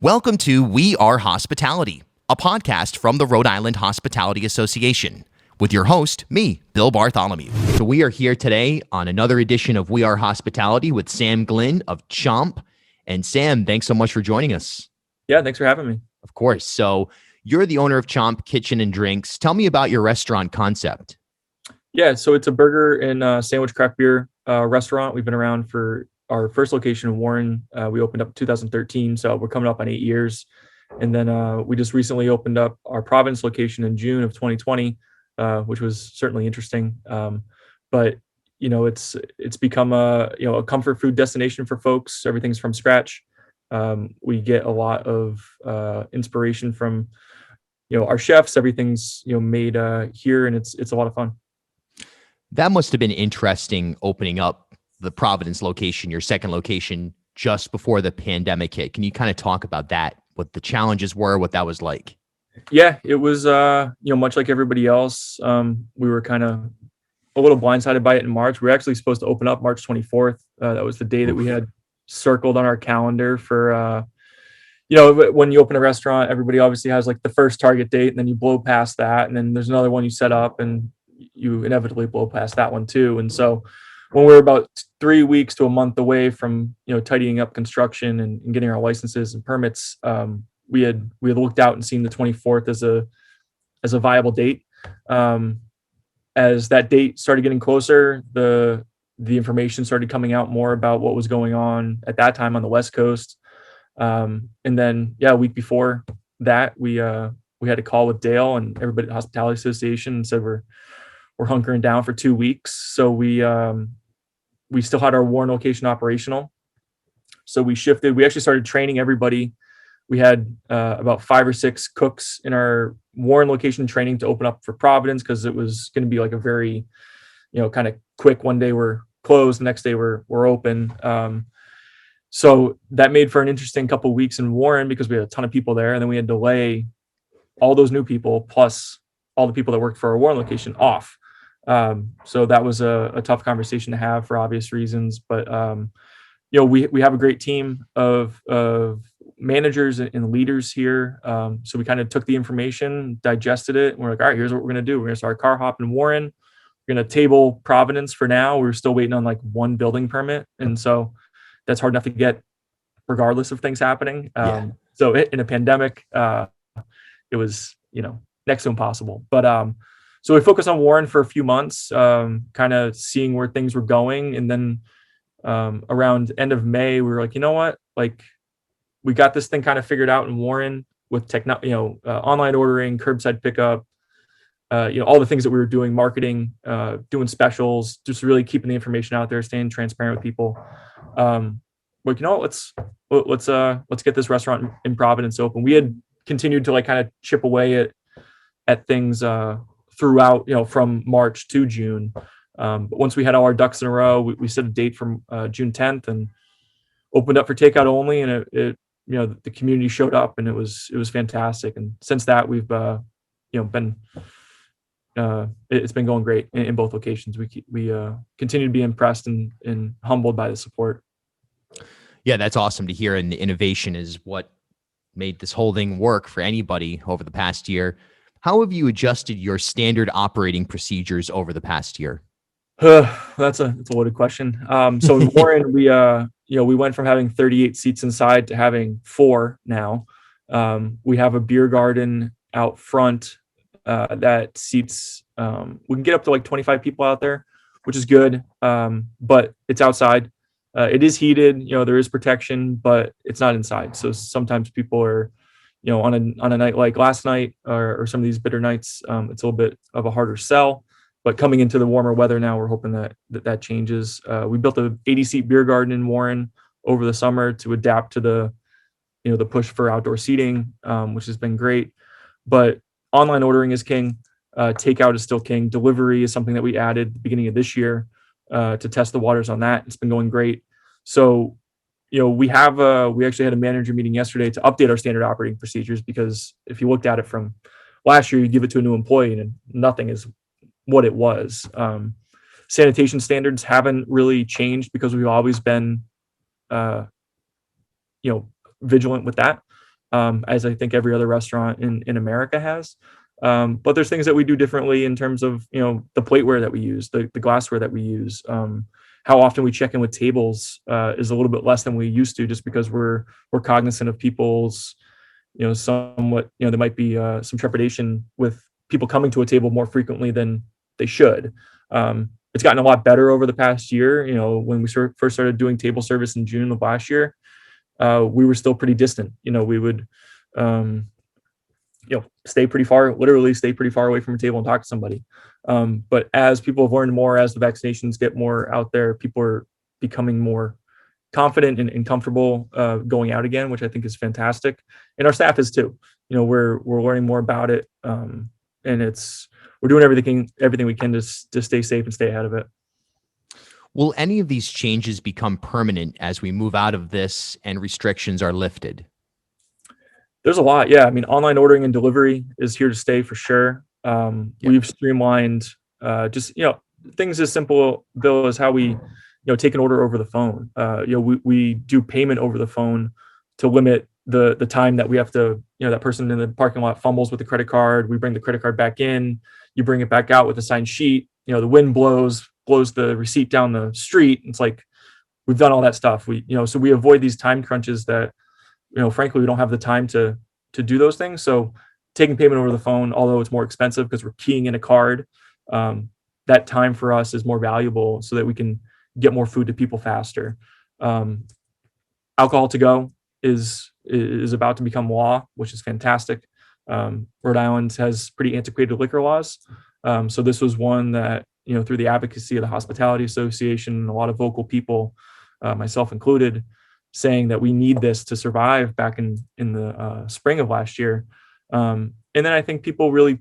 Welcome to We Are Hospitality, a podcast from the Rhode Island Hospitality Association, with your host, me, Bill Bartholomew. So we are here today on another edition of We Are Hospitality with Sam Glynn of Chomp. And Sam, thanks so much for joining us. Yeah, thanks for having me. Of course. So you're the owner of Chomp Kitchen and Drinks. Tell me about your restaurant concept. Yeah, so it's a burger and sandwich craft beer restaurant. We've been around for our first location in Warren. We opened up in 2013, so we're coming up on 8 years. And then we just recently opened up our Providence location in June of 2020, which was certainly interesting. But it's become a comfort food destination for folks. Everything's from scratch. We get a lot of inspiration from our chefs. Everything's made here, and it's a lot of fun. That must have been interesting opening up the Providence location, your second location, just before the pandemic hit. Can you kind of talk about that, what the challenges were, what that was like? Yeah, it was, much like everybody else. We were kind of a little blindsided by it in March. We were actually supposed to open up March 24th. That was the day that we had circled on our calendar for, when you open a restaurant, everybody obviously has like the first target date, and then you blow past that. And then there's another one you set up, and you inevitably blow past that one too. And so when we were about 3 weeks to a month away from, tidying up construction and getting our licenses and permits, we had looked out and seen the 24th as a viable date. As that date started getting closer, the information started coming out more about what was going on at that time on the West Coast. And then, a week before that, we had a call with Dale and everybody at the Hospitality Association and said we're hunkering down for 2 weeks. So we still had our Warren location operational. So we shifted. We actually started training everybody. We had about 5 or 6 cooks in our Warren location training to open up for Providence, because it was going to be like a very, kind of quick. One day we're closed, the next day we're open. So that made for an interesting couple of weeks in Warren because we had a ton of people there, and then we had to lay all those new people plus all the people that worked for our Warren location off. So that was a tough conversation to have for obvious reasons, but we have a great team of managers and leaders here. So we kind of took the information, digested it, and we're like, all right, here's what we're going to do. We're going to start car hop in Warren. We're going to table Providence for now. We're still waiting on like one building permit. And so that's hard enough to get regardless of things happening. So in a pandemic, it was, next to impossible, but, so we focused on Warren for a few months, kind of seeing where things were going. And then around end of May, we were like, you know what? Like, we got this thing kind of figured out in Warren with online ordering, curbside pickup, all the things that we were doing, marketing, doing specials, just really keeping the information out there, staying transparent with people. Like, let's get this restaurant in Providence open. We had continued to like kind of chip away at things throughout, from March to June. But once we had all our ducks in a row, we set a date from June 10th and opened up for takeout only. And it the community showed up, and it was fantastic. And since that, we've been it's been going great in both locations. We continue to be impressed and humbled by the support. Yeah, that's awesome to hear. And the innovation is what made this whole thing work for anybody over the past year. How have you adjusted your standard operating procedures over the past year? That's a loaded question. So in Warren, we went from having 38 seats inside to having 4 now. We have a beer garden out front that seats. We can get up to like 25 people out there, which is good. But it's outside. It is heated. There is protection, but it's not inside. So sometimes people are, on a night like last night or some of these bitter nights, it's a little bit of a harder sell. But coming into the warmer weather now, we're hoping that changes. We built a 80-seat beer garden in Warren over the summer to adapt to the push for outdoor seating, which has been great. But online ordering is king. Takeout is still king. Delivery is something that we added at the beginning of this year to test the waters on that. It's been going great. So we actually had a manager meeting yesterday to update our standard operating procedures, because if you looked at it from last year, you give it to a new employee and nothing is what it was. Sanitation standards haven't really changed because we've always been, vigilant with that. as I think every other restaurant in America has. But there's things that we do differently in terms of, the plateware that we use, the glassware that we use. How often we check in with tables is a little bit less than we used to, just because we're cognizant of people's, somewhat, there might be some trepidation with people coming to a table more frequently than they should. It's gotten a lot better over the past year. When we first started doing table service in June of last year, we were still pretty distant. We would, literally stay pretty far away from a table and talk to somebody. But as people have learned more, as the vaccinations get more out there, people are becoming more confident and comfortable going out again, which I think is fantastic. And our staff is too. We're learning more about it, and we're doing everything we can to stay safe and stay ahead of it. Will any of these changes become permanent as we move out of this and restrictions are lifted? There's a lot. Yeah. I mean, online ordering and delivery is here to stay for sure. We've streamlined just, things as simple, Bill, as how we, take an order over the phone. We do payment over the phone to limit the time that we have to, that person in the parking lot fumbles with the credit card. We bring the credit card back in, you bring it back out with a signed sheet. The wind blows the receipt down the street. It's like, we've done all that stuff. So we avoid these time crunches that, frankly, we don't have the time to do those things. So taking payment over the phone, although it's more expensive because we're keying in a card, that time for us is more valuable so that we can get more food to people faster. Alcohol to go is about to become law, which is fantastic. Rhode Island has pretty antiquated liquor laws. So this was one that, through the advocacy of the Hospitality Association and a lot of vocal people, myself included, saying that we need this to survive back in the spring of last year. And then I think people really,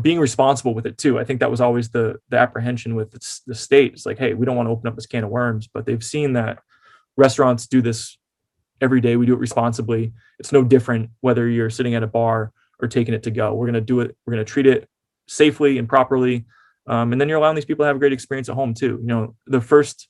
being responsible with it too. I think that was always the apprehension with the state. It's like, hey, we don't want to open up this can of worms, but they've seen that restaurants do this every day. We do it responsibly. It's no different whether you're sitting at a bar or taking it to go. We're going to do it. We're going to treat it safely and properly. And then you're allowing these people to have a great experience at home too. The first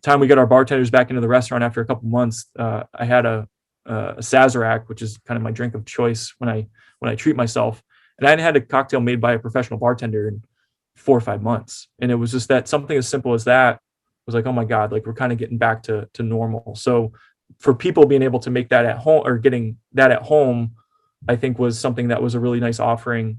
time we got our bartenders back into the restaurant after a couple months, I had a Sazerac, which is kind of my drink of choice when I treat myself. And I hadn't had a cocktail made by a professional bartender in 4 or 5 months. And it was just that something as simple as that was like, oh my God, like we're kind of getting back to normal. So for people being able to make that at home or getting that at home, I think was something that was a really nice offering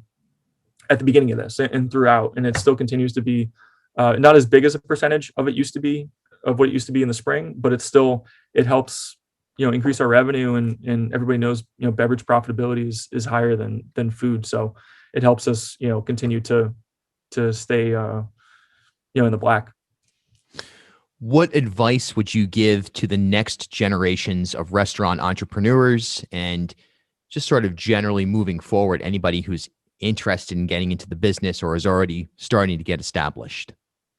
at the beginning of this and throughout. And it still continues to be not as big as a percentage of what it used to be in the spring, but it helps, increase our revenue, and everybody knows, beverage profitability is higher than food. So it helps us, continue to stay, in the black. What advice would you give to the next generations of restaurant entrepreneurs and just sort of generally moving forward, anybody who's interested in getting into the business or is already starting to get established?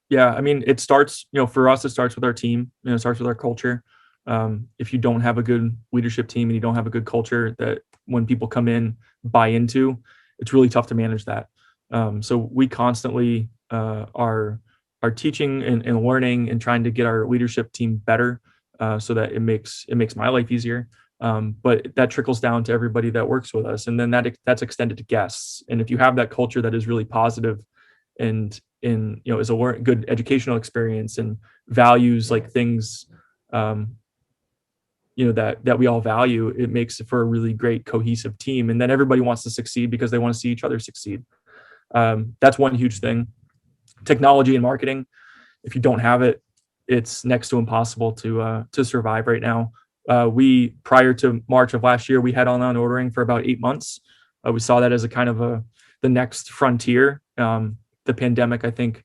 Yeah, I mean, it starts, for us, it starts with our team. It starts with our culture. If you don't have a good leadership team and you don't have a good culture that when people come in, buy into, it's really tough to manage that. So we constantly are teaching and learning and trying to get our leadership team better so that it makes my life easier. But that trickles down to everybody that works with us. And then that's extended to guests. And if you have that culture that is really positive and is a good educational experience and values like things, that we all value, it makes for a really great cohesive team. And then everybody wants to succeed because they want to see each other succeed. That's one huge thing. Technology and marketing, if you don't have it, it's next to impossible to survive right now. We, prior to March of last year, we had online ordering for about 8 months. We saw that as a kind of the next frontier. The pandemic, I think,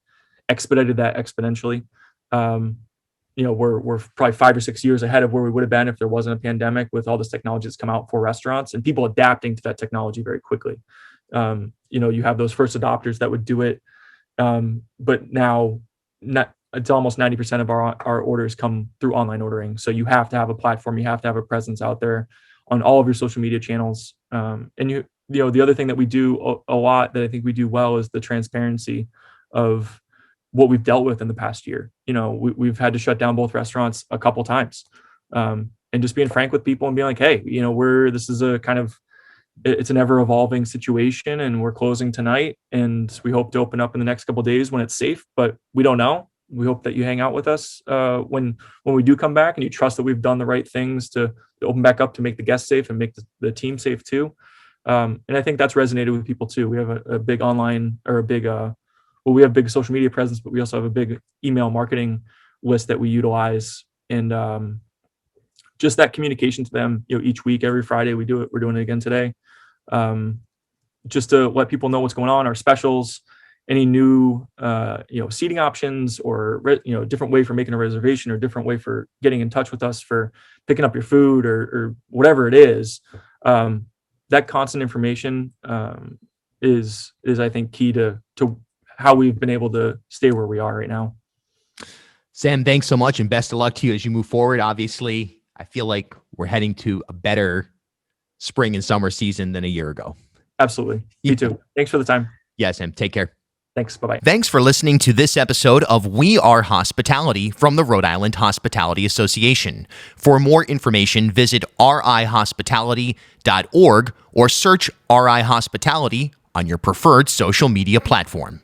expedited that exponentially. We're probably 5 or 6 years ahead of where we would have been if there wasn't a pandemic, with all this technology that's come out for restaurants and people adapting to that technology very quickly. You have those first adopters that would do it. But now it's almost 90% of our orders come through online ordering. So you have to have a platform, you have to have a presence out there on all of your social media channels. And the other thing that we do a lot that I think we do well is the transparency of what we've dealt with in the past year. We've had to shut down both restaurants a couple times. and just being frank with people and being like, hey, this is a kind of, it's an ever evolving situation, and we're closing tonight, and we hope to open up in the next couple of days when it's safe, but we don't know. We hope that you hang out with us when we do come back, and you trust that we've done the right things to open back up, to make the guests safe and make the team safe too. And I think that's resonated with people too. We have a big online, or we have big social media presence, but we also have a big email marketing list that we utilize, and just that communication to them, each week, every Friday we do it. We're doing it again today. Just to let people know what's going on, our specials, any new, seating options, or, different way for making a reservation, or different way for getting in touch with us for picking up your food, or whatever it is. That constant information is I think key to how we've been able to stay where we are right now. Sam, thanks so much, and best of luck to you as you move forward. Obviously, I feel like we're heading to a better spring and summer season than a year ago. Absolutely. Me too. Thanks for the time. Yeah, Sam. Take care. Thanks. Bye-bye. Thanks for listening to this episode of We Are Hospitality from the Rhode Island Hospitality Association. For more information, visit rihospitality.org or search RI Hospitality on your preferred social media platform.